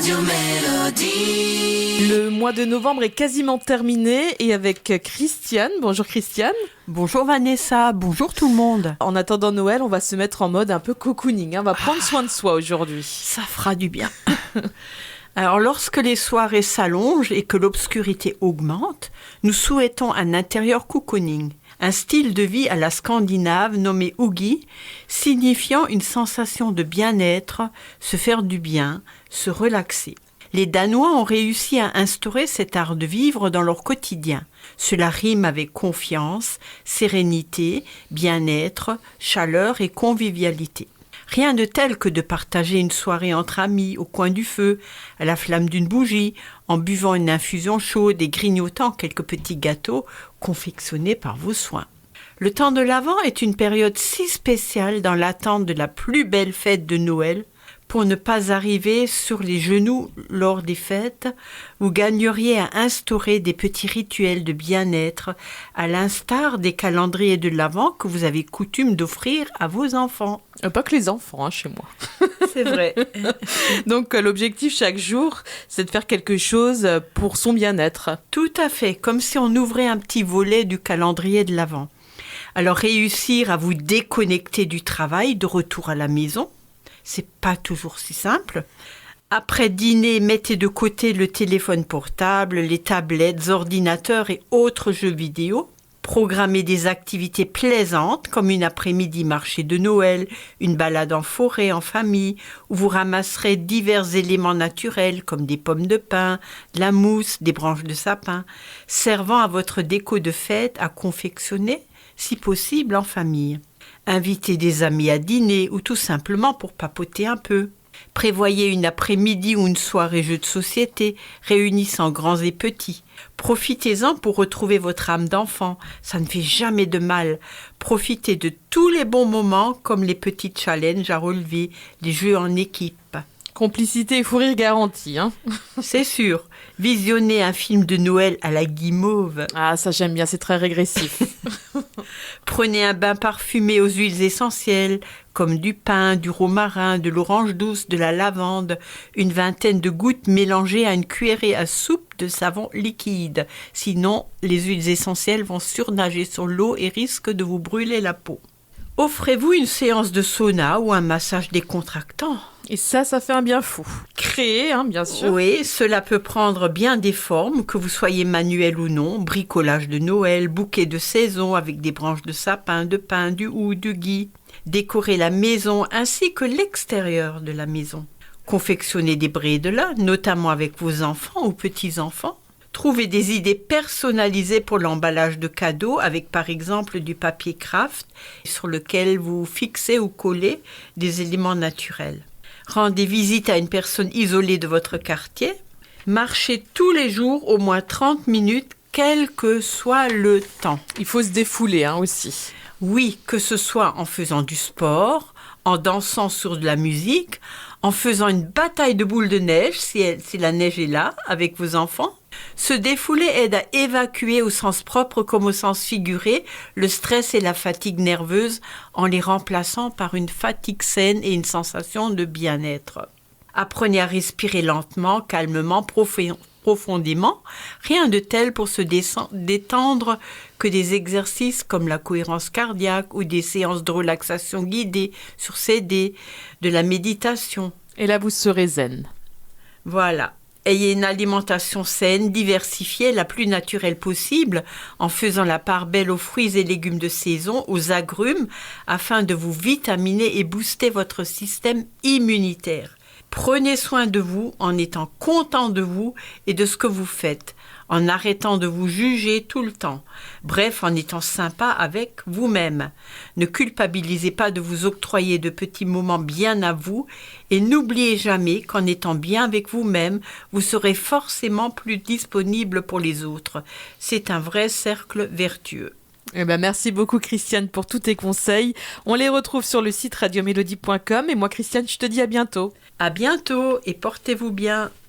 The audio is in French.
Radio Mélodie. Le mois de novembre est quasiment terminé et avec Christiane. Bonjour Christiane. Bonjour Vanessa, bonjour tout le monde. En attendant Noël, on va se mettre en mode un peu cocooning. On va prendre soin de soi aujourd'hui. Ça fera du bien. Alors, lorsque les soirées s'allongent et que l'obscurité augmente, nous souhaitons un intérieur cocooning, un style de vie à la scandinave nommé huggi, signifiant une sensation de bien-être, se faire du bien, se relaxer. Les Danois ont réussi à instaurer cet art de vivre dans leur quotidien. Cela rime avec confiance, sérénité, bien-être, chaleur et convivialité. Rien de tel que de partager une soirée entre amis au coin du feu, à la flamme d'une bougie, en buvant une infusion chaude et grignotant quelques petits gâteaux confectionnés par vos soins. Le temps de l'Avent est une période si spéciale dans l'attente de la plus belle fête de Noël. Pour ne pas arriver sur les genoux lors des fêtes, vous gagneriez à instaurer des petits rituels de bien-être, à l'instar des calendriers de l'Avent que vous avez coutume d'offrir à vos enfants. Pas que les enfants, chez moi. C'est vrai. Donc l'objectif chaque jour, c'est de faire quelque chose pour son bien-être. Tout à fait, comme si on ouvrait un petit volet du calendrier de l'Avent. Alors réussir à vous déconnecter du travail de retour à la maison, c'est pas toujours si simple. Après dîner, mettez de côté le téléphone portable, les tablettes, ordinateurs et autres jeux vidéo. Programmez des activités plaisantes comme une après-midi marché de Noël, une balade en forêt en famille, où vous ramasserez divers éléments naturels comme des pommes de pin, de la mousse, des branches de sapin, servant à votre déco de fête à confectionner, si possible en famille. Invitez des amis à dîner ou tout simplement pour papoter un peu. Prévoyez une après-midi ou une soirée jeu de société, réunissant grands et petits. Profitez-en pour retrouver votre âme d'enfant, ça ne fait jamais de mal. Profitez de tous les bons moments comme les petits challenges à relever, les jeux en équipe. Complicité et fou rire garanti, hein. C'est sûr. Visionnez un film de Noël à la guimauve. Ah, ça j'aime bien, c'est très régressif. Prenez un bain parfumé aux huiles essentielles, comme du pin, du romarin, de l'orange douce, de la lavande, une vingtaine de gouttes mélangées à une cuillerée à soupe de savon liquide. Sinon, les huiles essentielles vont surnager sur l'eau et risquent de vous brûler la peau. Offrez-vous une séance de sauna ou un massage décontractant. Et ça fait un bien fou. Créé, bien sûr. Oui, cela peut prendre bien des formes, que vous soyez manuel ou non, bricolage de Noël, bouquet de saison avec des branches de sapin, de pin, du hou, du gui. Décorer la maison ainsi que l'extérieur de la maison. Confectionner des braies de lin, notamment avec vos enfants ou petits-enfants. Trouver des idées personnalisées pour l'emballage de cadeaux avec par exemple du papier craft sur lequel vous fixez ou collez des éléments naturels. Rendez visite à une personne isolée de votre quartier. Marchez tous les jours au moins 30 minutes, quel que soit le temps. Il faut se défouler aussi. Oui, que ce soit en faisant du sport, en dansant sur de la musique, en faisant une bataille de boules de neige si la neige est là avec vos enfants. Se défouler aide à évacuer au sens propre comme au sens figuré le stress et la fatigue nerveuse en les remplaçant par une fatigue saine et une sensation de bien-être. Apprenez à respirer lentement, calmement, profondément. Rien de tel pour se détendre que des exercices comme la cohérence cardiaque ou des séances de relaxation guidée sur CD, de la méditation. Et là, vous serez zen. Voilà. Ayez une alimentation saine, diversifiée, la plus naturelle possible, en faisant la part belle aux fruits et légumes de saison, aux agrumes, afin de vous vitaminer et booster votre système immunitaire. Prenez soin de vous en étant content de vous et de ce que vous faites, en arrêtant de vous juger tout le temps. Bref, en étant sympa avec vous-même. Ne culpabilisez pas de vous octroyer de petits moments bien à vous et n'oubliez jamais qu'en étant bien avec vous-même, vous serez forcément plus disponible pour les autres. C'est un vrai cercle vertueux. Merci beaucoup Christiane pour tous tes conseils. On les retrouve sur le site radiomélodie.com et moi Christiane, je te dis à bientôt. À bientôt et portez-vous bien.